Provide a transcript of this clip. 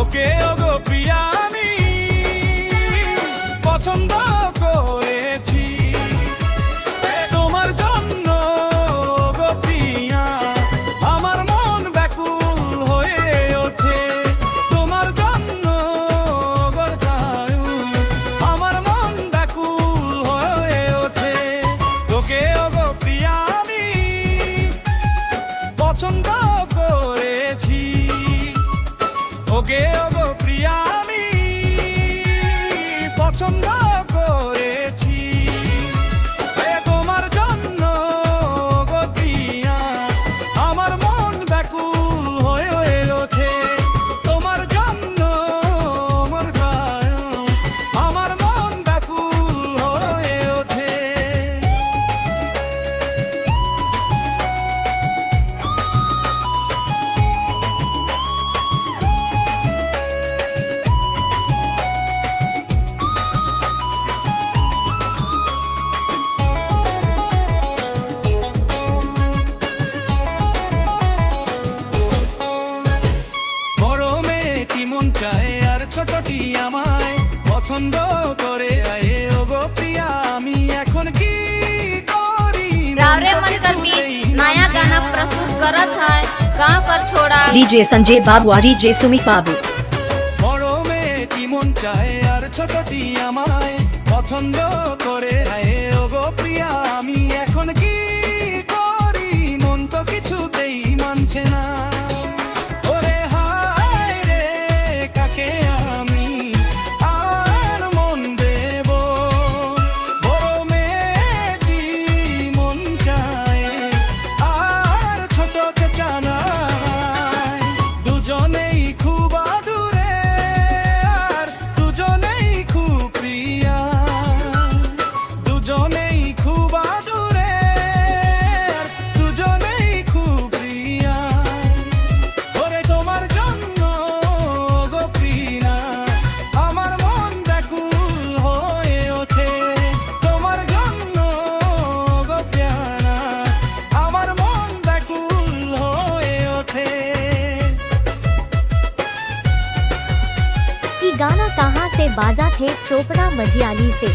তোকে ওগো প্রিয়া আমি পছন্দ করেছি তোমার জন্য ওগো প্রিয়া আমার মন ব্যাকুল হয়ে ওঠে তোমার জন্য ওগো জায়ু আমার মন ব্যাকুল হয়ে ওঠে তোকে ওগো প্রিয়া আমি পছন্দ করেছি ওকে ওগো প্রিয়া আমি পছন্দ করেছি তোমার জন্য ওগো প্রিয়া আমার মন ব্যাকুল হয়ে ওঠে তোমার জন্য আমার গায় আমার মন ব্যাকুল হয়ে ওঠে মন চায় আর ছোটটি আমায় পছন্দ করে আয়ে ওগো প্রিয়া আমি এখন কি করি रावरे मनकर बीच नया गाना प्रस्तुत करत है गाँव कर छोड़ा डीजे संजय बाबू और डीजे सुमित बाबू। বড় মেয়েটি মন চায় আর ছোটটি আমায় পছন্দ করে আয়ে ওগো প্রিয়া আমি এখন কি করি মন তো কিছুতেই মানছে না ওরে হায় রে কাকে আমি আর মন দেব বড় মেয়েটি মন চায় আর ছোটকে জানায় দুজনেই খুব আদুরে আর দুজনেই খুব প্রিয়া দুজনেই খুব আদুরে আর দুজনেই খুব প্রিয়া ওরে তোমার জন্য গো প্রিয়া আমার মন ব্যাকুল হয়ে ওঠে তোমার জন্য গো প্রিয়া আমার মন ব্যাকুল হয়ে ওঠে ये गाना कहाँ से बाजा थे? चोपड़ा मजियाली से।